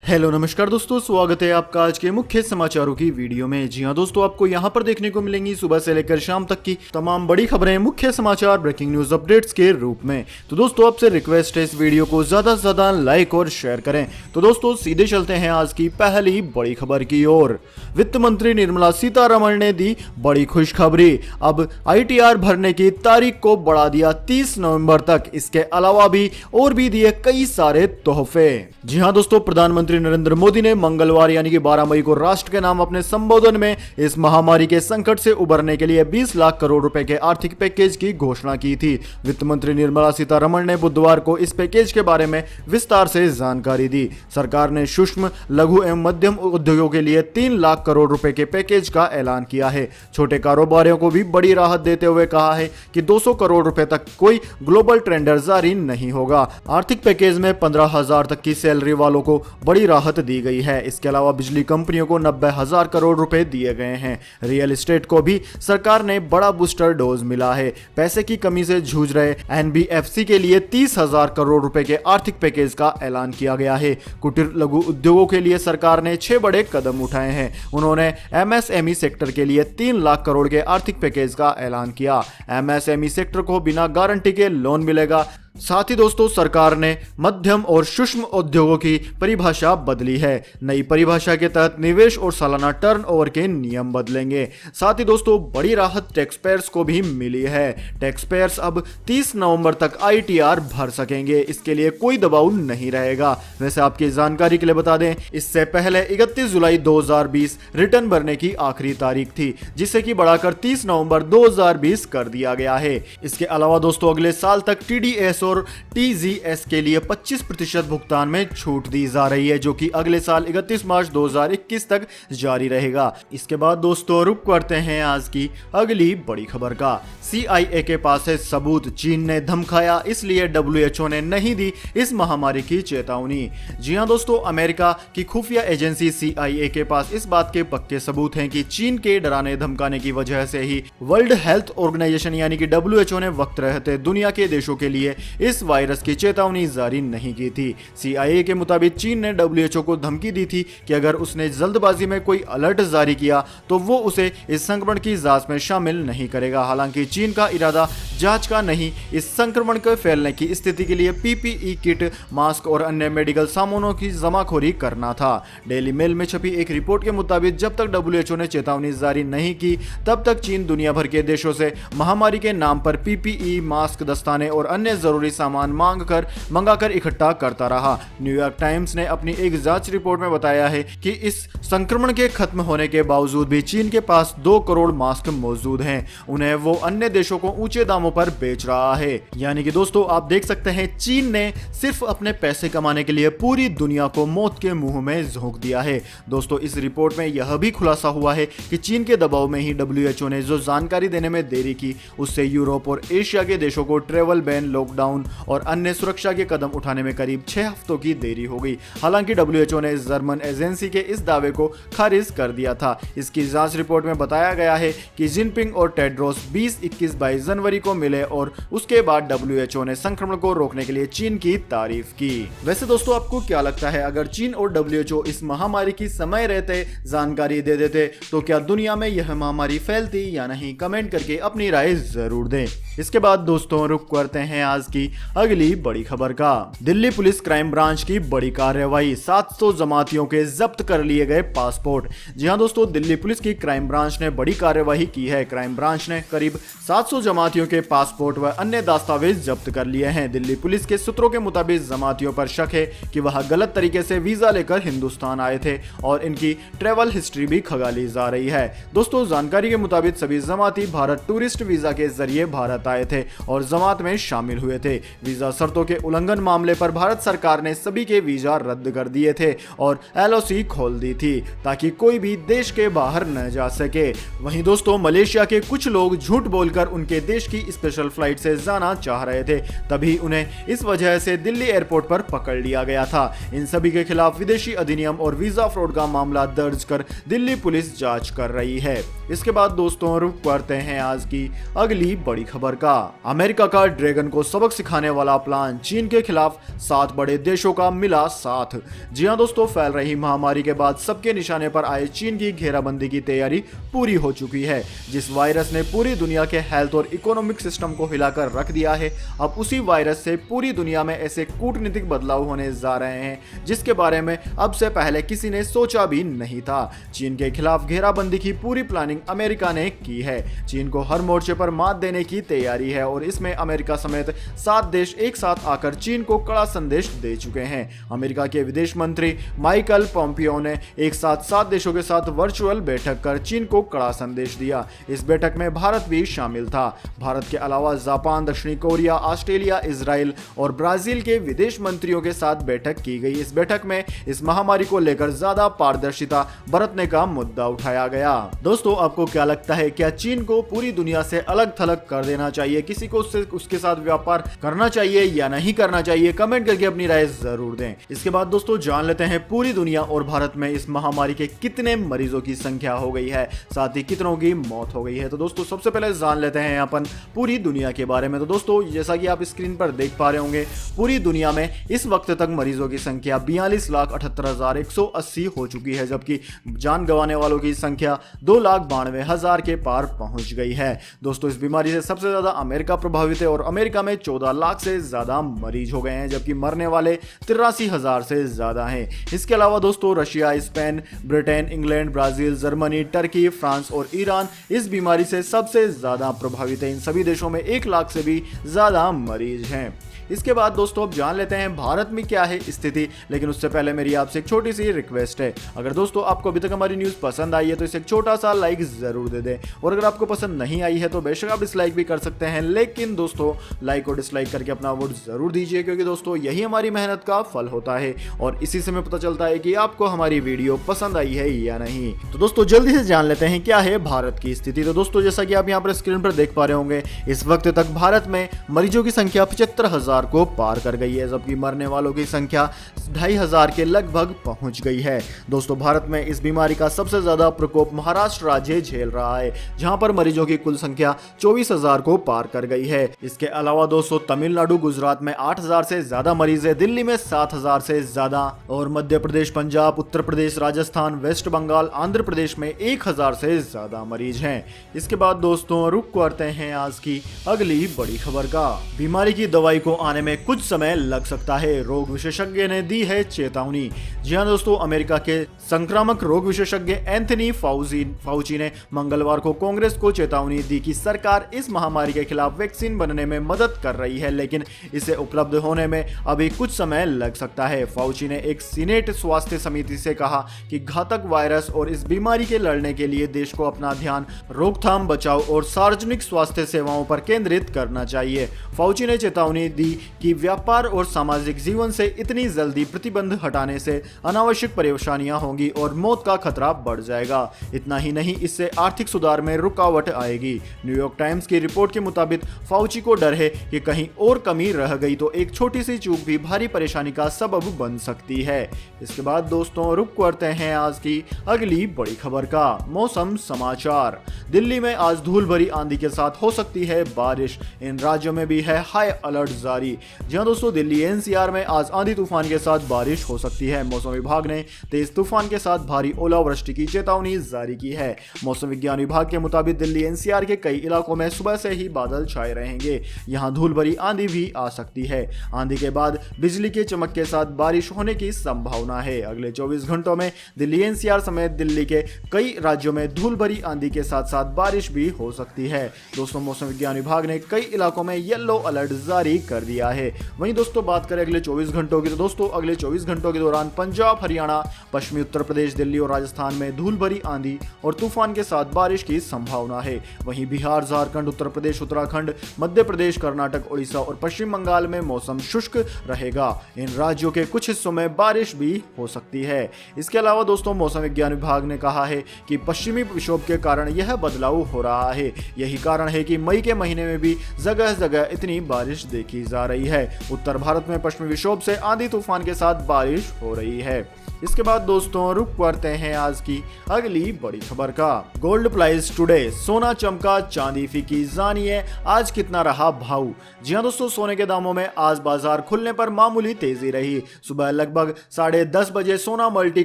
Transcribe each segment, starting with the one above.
Hello नमस्कार दोस्तों, स्वागत है आपका आज के मुख्य समाचारों की वीडियो में। जी हां दोस्तों, आपको यहां पर देखने को मिलेंगी सुबह से लेकर शाम तक की तमाम बड़ी खबरें, मुख्य समाचार, ब्रेकिंग न्यूज अपडेट्स के रूप में। तो दोस्तों आपसे रिक्वेस्ट है इस वीडियो को ज्यादा से ज्यादा लाइक और शेयर करें। तो दोस्तों सीधे चलते हैं आज की पहली बड़ी खबर की ओर। वित्त मंत्री निर्मला सीतारमण ने दी बड़ी खुशखबरी। अब ITR भरने की तारीख को बढ़ा दिया 30 नवंबर तक। इसके अलावा भी और भी दिए कई सारे तोहफे। जी हां दोस्तों, प्रधानमंत्री नरेंद्र मोदी ने मंगलवार यानी कि 12 मई को राष्ट्र के नाम अपने संबोधन में इस महामारी के संकट से उबरने के लिए 20 लाख करोड़ रुपए के आर्थिक पैकेज की घोषणा की थी। वित्त मंत्री निर्मला सीतारमण ने बुधवार को इस पैकेज के बारे में विस्तार से जानकारी दी। सरकार ने सूक्ष्म, लघु एवं मध्यम उद्योगों के लिए 3 लाख करोड़ रुपए के पैकेज का ऐलान किया है। छोटे कारोबारियों को भी बड़ी राहत देते हुए कहा है कि 200 करोड़ रुपए तक कोई ग्लोबल टेंडर जारी नहीं होगा। आर्थिक पैकेज में 15,000 तक की सैलरी वालों को बड़ी राहत दी गई है। इसके अलावा बिजली कंपनियों को 90,000 करोड़ रुपए दिए गए हैं। रियल एस्टेट को भी सरकार ने बड़ा बूस्टर डोज मिला है। पैसे की कमी से जूझ रहे NBFC के लिए 30,000 करोड़ रुपए के आर्थिक पैकेज का ऐलान किया गया है। कुटीर लघु उद्योगों के लिए सरकार ने 6 बड़े कदम उठाए हैं। उन्होंने MSME सेक्टर के लिए 3 लाख करोड़ के आर्थिक पैकेज का ऐलान किया। MSME सेक्टर को बिना गारंटी के लोन मिलेगा। साथ ही दोस्तों सरकार ने मध्यम और सूक्ष्म उद्योगों की परिभाषा बदली है। नई परिभाषा के तहत निवेश और सालाना टर्नओवर के नियम बदलेंगे। साथ ही दोस्तों बड़ी राहत टैक्स पेयर्स को भी मिली है। टैक्स पेयर्स अब 30 नवंबर तक ITR भर सकेंगे। इसके लिए कोई दबाव नहीं रहेगा। वैसे आपकी जानकारी के लिए बता दें, इससे पहले 31 जुलाई 2020 रिटर्न भरने की आखिरी तारीख थी, जिसे कि बढ़ाकर 30 नवंबर 2020 कर दिया गया है। इसके अलावा दोस्तों अगले साल तक TDS और TGS के लिए 25% भुगतान में छूट दी जा रही है, जो कि अगले साल 31 मार्च 2021 तक जारी रहेगा। इसके बाद दोस्तों रुक करते हैं आज की अगली बड़ी खबर का। CIA के पास है सबूत, चीन ने धमकाया इसलिए WHO ने नहीं दी इस महामारी की चेतावनी। जी हां दोस्तों, अमेरिका की खुफिया एजेंसी CIA के पास इस बात के पक्के सबूत हैं कि चीन के डराने धमकाने की वजह से ही वर्ल्ड हेल्थ ऑर्गेनाइजेशन यानी कि WHO ने वक्त रहते दुनिया के देशों के लिए इस वायरस की चेतावनी जारी नहीं की थी। CIA के मुताबिक चीन ने WHO को धमकी दी थी कि अगर उसने जल्दबाजी में कोई अलर्ट जारी किया तो वो उसे इस संक्रमण की जांच में शामिल नहीं करेगा। हालांकि चीन का इरादा जांच का नहीं, इस संक्रमण के फैलने की स्थिति के लिए PPE किट, मास्क और अन्य मेडिकल सामानों की जमाखोरी करना था। डेली मेल में छपी एक रिपोर्ट के मुताबिक जब तक WHO ने चेतावनी जारी नहीं की, तब तक चीन दुनिया भर के देशों से महामारी के नाम पर PPE, मास्क, दस्ताने और अन्य जरूरी सामान मंगाकर इकट्ठा करता रहा। न्यूयॉर्क टाइम्स ने अपनी एक जांच रिपोर्ट में बताया है कि इस संक्रमण के खत्म होने के बावजूद भी चीन के पास 2 करोड़ मास्क मौजूद हैं। उन्हें वो अन्य देशों को ऊंचे दामों पर बेच रहा है। यानी कि दोस्तों आप देख सकते हैं, चीन ने सिर्फ अपने पैसे कमाने के लिए पूरी दुनिया को मौत के मुंह में झोंक दिया है। दोस्तों इस रिपोर्ट में यह भी खुलासा हुआ है कि चीन के दबाव में ही WHO ने जो जानकारी देने में देरी की, उससे यूरोप और एशिया के देशों को ट्रेवल बैन, लॉकडाउन और अन्य सुरक्षा के कदम उठाने में करीब 6 हफ्तों की देरी हो गई। हालांकि WHO ने जर्मन एजेंसी के इस दावे को खारिज कर दिया था। इसकी जांच रिपोर्ट में बताया गया है कि जिनपिंग और टेड्रोस 20-21-22 जनवरी को मिले और उसके बाद WHO ने संक्रमण को रोकने के लिए चीन की तारीफ की। वैसे दोस्तों आपको क्या लगता है, अगर चीन और WHO इस महामारी की समय रहते जानकारी दे देते तो क्या दुनिया में यह महामारी फैलती या नहीं? कमेंट करके अपनी राय जरूर दें। इसके बाद दोस्तों रुक करते हैं आज की अगली बड़ी खबर का। दिल्ली पुलिस क्राइम ब्रांच की बड़ी कार्रवाई, 700 जमातियों के जब्त कर लिए गए पासपोर्ट। जी हां दोस्तों, दिल्ली पुलिस की क्राइम ब्रांच ने बड़ी कार्रवाई की है। क्राइम ब्रांच ने करीब 700 जमातियों के पासपोर्ट व अन्य दस्तावेज जब्त कर लिए हैं। दिल्ली पुलिस के सूत्रों के मुताबिक जमातियों पर शक है कि वह गलत तरीके से वीजा लेकर हिंदुस्तान आए थे और इनकी ट्रेवल हिस्ट्री भी खंगाली जा रही है। दोस्तों जानकारी के मुताबिक सभी जमाती भारत टूरिस्ट वीजा के जरिए भारत आए थे और जमात में शामिल हुए थे। वीजा शर्तों के उल्लंघन मामले पर भारत सरकार ने सभी के वीजा रद्द कर दिए थे और LOC खोल दी थी ताकि कोई भी देश के बाहर न जा सके। वहीं दोस्तों मलेशिया के कुछ लोग झूठ बोलकर उनके देश की स्पेशल फ्लाइट से जाना चाह रहे थे, तभी उन्हें इस वजह से दिल्ली एयरपोर्ट पर पकड़ लिया गया था। इन सभी के खिलाफ विदेशी अधिनियम और वीजा फ्रॉड का मामला दर्ज कर दिल्ली पुलिस जांच कर रही है। इसके बाद दोस्तों रुक करते हैं आज की अगली बड़ी खबर का। अमेरिका का ड्रैगन को सबक सिखाने वाला प्लान, चीन के खिलाफ 7 बड़े देशों का मिला साथ। जी हां दोस्तों, फैल रही महामारी के बाद सबके निशाने पर आए चीन की घेराबंदी की तैयारी पूरी हो चुकी है। जिस वायरस ने पूरी दुनिया के हेल्थ और इकोनॉमिक सिस्टम को हिलाकर रख दिया है, अब उसी वायरस से पूरी दुनिया में ऐसे कूटनीतिक बदलाव होने जा रहे हैं जिसके बारे में अब से पहले किसी ने सोचा भी नहीं था। चीन के खिलाफ घेराबंदी की पूरी प्लानिंग अमेरिका ने की है। चीन को हर मोर्चे पर मात देने की तैयारी है और इसमें अमेरिका समेत 7 देश एक साथ आकर चीन को कड़ा संदेश दे चुके हैं। अमेरिका के विदेश मंत्री माइकल पोम्पियो ने एक साथ 7 देशों के साथ वर्चुअल बैठक कर चीन को कड़ा संदेश दिया। इस बैठक में भारत भी शामिल था। भारत के अलावा जापान, दक्षिणी कोरिया, ऑस्ट्रेलिया, इजराइल और ब्राजील के विदेश मंत्रियों के साथ बैठक की गई। इस बैठक में इस महामारी को लेकर ज्यादा पारदर्शिता बरतने का मुद्दा उठाया गया। दोस्तों, आपको क्या लगता है, क्या चीन को पूरी दुनिया से अलग थलग कर देना चाहिए? किसी को उसके साथ व्यापार करना चाहिए या नहीं करना चाहिए? कमेंट करके अपनी राय जरूर दें। इसके बाद दोस्तों जान लेते हैं पूरी दुनिया और भारत में इस महामारी के कितने मरीजों की संख्या हो गई है, साथ ही कितनों की मौत हो गई है। तो दोस्तों सबसे पहले जान लेते हैं अपन पूरी दुनिया के बारे में। तो दोस्तों जैसा कि आप स्क्रीन पर देख पा रहे होंगे, पूरी दुनिया में इस वक्त तक मरीजों की संख्या 42,78,180 हो चुकी है, जबकि जान गंवाने वालों की संख्या 2,92,000 के पार पहुंच गई है। दोस्तों इस बीमारी से सबसे ज्यादा अमेरिका प्रभावित है और अमेरिका में 14 लाख से ज्यादा मरीज हो गए हैं, जबकि मरने वाले 83,000 से ज्यादा हैं। इसके अलावा दोस्तों Russia, Spain, Britain, England, Brazil, Germany, Turkey, France और ईरान इस बीमारी से सबसे ज्यादा प्रभावित है। इन सभी देशों में 1 लाख से भी ज्यादा मरीज हैं। इसके बाद दोस्तों अब जान लेते हैं भारत में क्या है स्थिति, लेकिन उससे पहले मेरी आपसे एक छोटी सी रिक्वेस्ट है। अगर दोस्तों आपको अभी तक हमारी न्यूज़ पसंद आई है तो इसे एक छोटा सा लाइक जरूर दे दें, और अगर आपको पसंद नहीं आई है तो बेशक आप डिसलाइक भी कर सकते हैं, लेकिन दोस्तों लाइक और डिसलाइक करके अपना वोट जरूर दीजिए, क्योंकि दोस्तों यही हमारी मेहनत का फल होता है और इसी से हमें पता चलता है कि आपको हमारी वीडियो पसंद आई है या नहीं। तो दोस्तों जल्दी से जान लेते हैं क्या है भारत की स्थिति। तो दोस्तों जैसा कि आप यहाँ पर स्क्रीन पर देख पा रहे होंगे, इस वक्त तक भारत में मरीजों की संख्या 75,000 को पार कर गई है, जबकि मरने वालों की संख्या 2,500 के लगभग पहुंच गई है। दोस्तों भारत में इस बीमारी का सबसे ज्यादा प्रकोप महाराष्ट्र राज्य झेल रहा है, जहां पर मरीजों की कुल संख्या 24,000 को पार कर गई है। इसके अलावा दोस्तों तमिलनाडु, गुजरात में 8,000 से ज्यादा मरीज है, दिल्ली में 7,000 से ज्यादा, और मध्य प्रदेश, पंजाब, उत्तर प्रदेश, राजस्थान, वेस्ट बंगाल, आंध्र प्रदेश में 1,000 से ज्यादा मरीज हैं। इसके बाद दोस्तों रुक करते हैं आज की अगली बड़ी खबर का। बीमारी की दवाई को आने में कुछ समय लग सकता है, रोग विशेषज्ञ ने दी है चेतावनी। जी हां दोस्तों, अमेरिका के संक्रामक रोग विशेषज्ञ एंथनी फाउची ने मंगलवार को कांग्रेस को चेतावनी दी कि सरकार इस महामारी के खिलाफ वैक्सीन बनने में मदद कर रही है, लेकिन इसे उपलब्ध होने में अभी कुछ समय लग सकता है। फाउची ने एक सीनेट स्वास्थ्य समिति से कहा कि घातक वायरस और इस बीमारी के लड़ने के लिए देश को अपना ध्यान रोकथाम, बचाव और सार्वजनिक स्वास्थ्य सेवाओं पर केंद्रित करना चाहिए। फाउची ने चेतावनी दी कि व्यापार और सामाजिक जीवन से इतनी जल्दी प्रतिबंध हटाने से अनावश्यक परेशानियां होंगी और मौत का खतरा बढ़ जाएगा। इतना ही नहीं, इससे आर्थिक सुधार में रुकावट आएगी। न्यूयॉर्क टाइम्स की रिपोर्ट के मुताबिक फाउची को डर है कि कहीं और कमी रह गई तो एक छोटी सी चूक भी भारी परेशानी का सबब बन सकती है। इसके बाद दोस्तों रुक करते हैं आज की अगली बड़ी खबर का। मौसम समाचार। दिल्ली में आज धूल भरी आंधी के साथ हो सकती है बारिश, इन राज्यों में भी है हाई अलर्ट जारी। जहां दोस्तों दिल्ली एनसीआर में आज आंधी तूफान के साथ बारिश हो सकती है। मौसम विभाग ने तेज तूफान के साथ भारी ओलावृष्टि की चेतावनी जारी की है। मौसम विज्ञान विभाग के मुताबिक दिल्ली एनसीआर के कई इलाकों में सुबह से ही बादल छाए रहेंगे। यहां धूल भरी आंधी भी आ सकती है। आंधी के बाद बिजली के चमक के साथ बारिश होने की संभावना है। अगले 24 घंटों में दिल्ली एनसीआर समेत दिल्ली के कई राज्यों में धूल भरी आंधी के साथ साथ बारिश भी हो सकती है। दोस्तों मौसम विज्ञान विभाग ने कई इलाकों में येलो अलर्ट जारी कर दिया है। वहीं दोस्तों बात करें अगले 24 घंटों की, तो दोस्तों अगले 24 घंटों के दौरान पंजाब, हरियाणा, पश्चिमी उत्तर प्रदेश, दिल्ली और राजस्थान में धूल भरी आंधी और तूफान के साथ बारिश की संभावना है। वहीं बिहार, झारखंड, उत्तर प्रदेश, उत्तराखंड, मध्य प्रदेश, कर्नाटक, उड़ीसा और पश्चिम बंगाल में मौसम शुष्क रहेगा। इन राज्यों के कुछ हिस्सों में बारिश भी हो सकती है। इसके अलावा दोस्तों मौसम विज्ञान विभाग ने कहा है कि पश्चिमी विक्षोभ के कारण यह बदलाव हो रहा है। यही कारण है कि मई के महीने में भी जगह जगह इतनी बारिश देखी जा रही है। उत्तर भारत में पश्चिमी विक्षोभ से आंधी तूफान के साथ बारिश हो रही है। इसके बाद दोस्तों रुक करते हैं आज की अगली बड़ी खबर का। गोल्ड प्राइस टुडे, सोना चमका चांदी फीकी, जानिए आज कितना रहा भाव। जी हां दोस्तों, सोने के दामों में आज बाजार खुलने पर मामूली तेजी रही। सुबह लगभग 10:30 बजे सोना मल्टी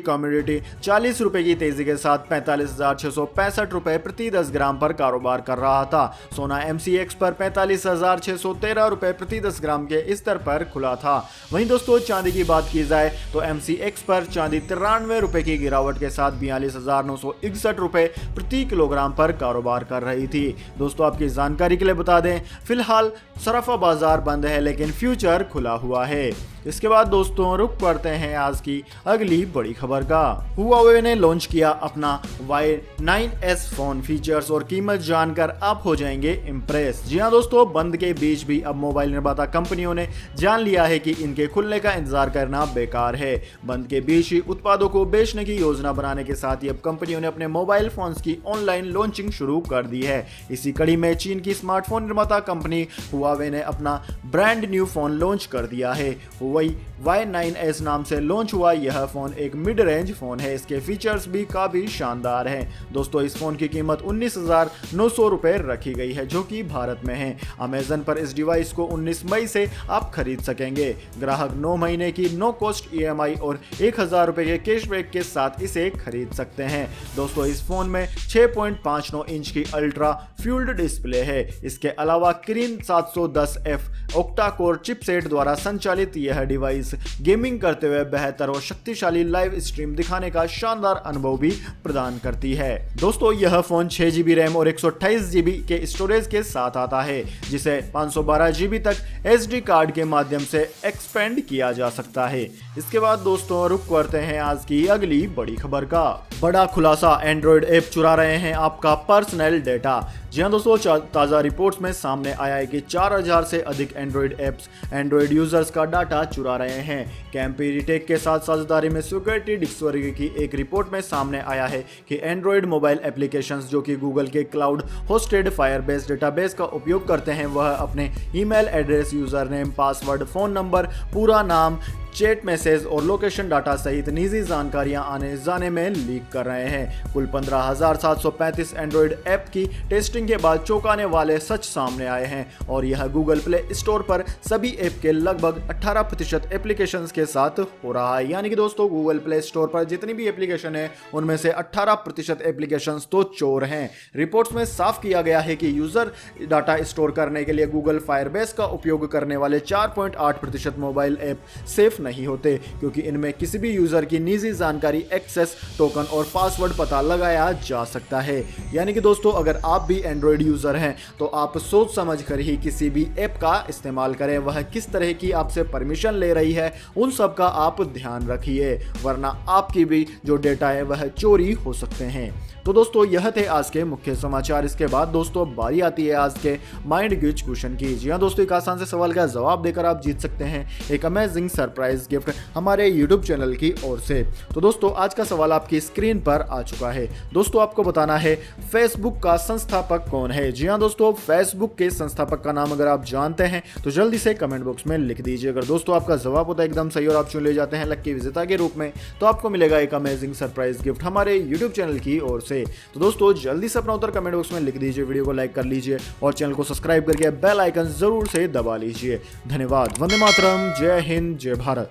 कमोडिटी 40 रुपए की तेजी के साथ 45,665 रुपए प्रति 10 ग्राम पर कारोबार कर रहा था। सोना MCX पर 45,613 रुपए प्रति 10 ग्राम के स्तर पर खुला था। वहीं दोस्तों चांदी की बात की जाए तो MCX पर चांदी 93 रुपए की गिरावट के साथ 42,961 रुपए प्रति किलोग्राम पर कारोबार कर रही थी। दोस्तों आपकी जानकारी के लिए बता दें, फिलहाल सराफा बाजार बंद है लेकिन फ्यूचर खुला हुआ है। इसके बाद दोस्तों रुक पड़ते हैं आज की अगली बड़ी खबर का। हुआवे ने लॉन्च किया अपना Y9S फोन, फीचर्स और कीमत जानकर आप हो जाएंगे इम्प्रेस। जी हां दोस्तों, बंद के बीच भी अब मोबाइल निर्माता कंपनियों ने जान लिया है कि इनके खुलने का इंतजार करना बेकार है। बंद के बीच ही उत्पादों को बेचने की योजना बनाने के साथ ही अब कंपनियों ने अपने मोबाइल फोन्स की ऑनलाइन लॉन्चिंग शुरू कर दी है। इसी कड़ी में चीन की स्मार्टफोन निर्माता कंपनी हुआवे ने अपना ब्रांड न्यू फोन लॉन्च कर दिया है। वही Y9S नाम से लॉन्च हुआ यह फोन एक मिड रेंज फोन है। इसके फीचर्स भी काफी शानदार हैं। दोस्तों इस फोन की कीमत 19,900 रुपए रखी गई है, जो कि भारत में है। अमेजन पर इस डिवाइस को 19 मई से आप खरीद सकेंगे। ग्राहक 9 महीने की नो कॉस्ट EMI और 1,000 रुपए के कैशबैक के साथ इसे खरीद सकते हैं। दोस्तों इस फोन में 6.59 इंच की अल्ट्रा फ्यूल्ड डिस्प्ले है। इसके अलावा Kiren 710F octa core chipset द्वारा संचालित यह डिवाइस गेमिंग करते हुए बेहतर और शक्तिशाली लाइव स्ट्रीम दिखाने का शानदार अनुभव भी प्रदान करती है। दोस्तों यह फोन 6GB रैम और 128GB के स्टोरेज के साथ आता है, जिसे 512GB तक SD कार्ड के माध्यम से एक्सपेंड किया जा सकता है। इसके बाद दोस्तों रुक करते हैं आज की अगली बड़ी खबर का। बड़ा खुलासा, एंड्रॉइड ऐप चुरा रहे हैं आपका पर्सनल डेटा। जी हां दोस्तों, ताज़ा रिपोर्ट्स में सामने आया है कि 4000 से अधिक एंड्रॉइड ऐप्स एंड्रॉइड यूजर्स का डाटा चुरा रहे हैं। कैम्पीरीटेक के साथ साझेदारी में सिक्योरिटी डिस्कवरी की एक रिपोर्ट में सामने आया है कि एंड्रॉइड मोबाइल एप्लीकेशंस जो कि गूगल के क्लाउड होस्टेड फायरबेस डेटाबेस का उपयोग करते हैं, वह अपने email address, user name, password, phone number, पूरा नाम, चैट मैसेज और लोकेशन डाटा सहित निजी जानकारियां आने जाने में लीक कर रहे हैं। कुल 15,735 एंड्रॉइड ऐप की टेस्टिंग के बाद चौंकाने वाले सच सामने आए हैं और यह गूगल प्ले स्टोर पर सभी ऐप के लगभग 18% एप्लीकेशंस के साथ हो रहा है। यानी कि दोस्तों गूगल प्ले स्टोर पर जितनी भी एप्लीकेशन है उनमें से 18% एप्लीकेशंस तो चोर हैं। रिपोर्ट्स में साफ किया गया है कि यूजर डाटा स्टोर करने के लिए गूगल फायरबेस का उपयोग करने वाले 4.8% मोबाइल ऐप सेफ नहीं होते, क्योंकि इनमें किसी भी यूजर की निजी जानकारी, एक्सेस टोकन और पासवर्ड पता लगाया जा सकता है। यानी कि दोस्तों अगर आप भी एंड्रॉइड यूजर हैं तो आप सोच समझ कर ही किसी भी ऐप का इस्तेमाल करें। वह किस तरह की आपसे परमिशन ले रही है उन सब का आप ध्यान रखिए, वरना आपकी भी जो डेटा है वह चोरी हो सकते हैं। तो दोस्तों यह थे आज के मुख्य समाचार। इसके बाद दोस्तों बारी आती है आज के माइंड क्विज क्वेश्चन की। जी हाँ दोस्तों, एक आसान से सवाल का जवाब देकर आप जीत सकते हैं एक अमेजिंग सरप्राइज गिफ्ट हमारे यूट्यूब चैनल की ओर से। तो दोस्तों आज का सवाल आपकी स्क्रीन पर आ चुका है। दोस्तों आपको बताना है फेसबुक का संस्थापक कौन है। जी हाँ दोस्तों, फेसबुक के संस्थापक का नाम अगर आप जानते हैं तो जल्दी से कमेंट बॉक्स में लिख दीजिए। अगर दोस्तों आपका जवाब होता है एकदम सही और आप चुन ले जाते हैं लकी विजेता के रूप में, तो आपको मिलेगा एक अमेजिंग सरप्राइज गिफ्ट हमारे यूट्यूब चैनल की ओर से। तो दोस्तों जल्दी से अपना उत्तर कमेंट बॉक्स में लिख दीजिए, वीडियो को लाइक कर लीजिए और चैनल को सब्सक्राइब करके बेल आइकन जरूर से दबा लीजिए। धन्यवाद। वंदे मातरम। जय हिंद, जय भारत।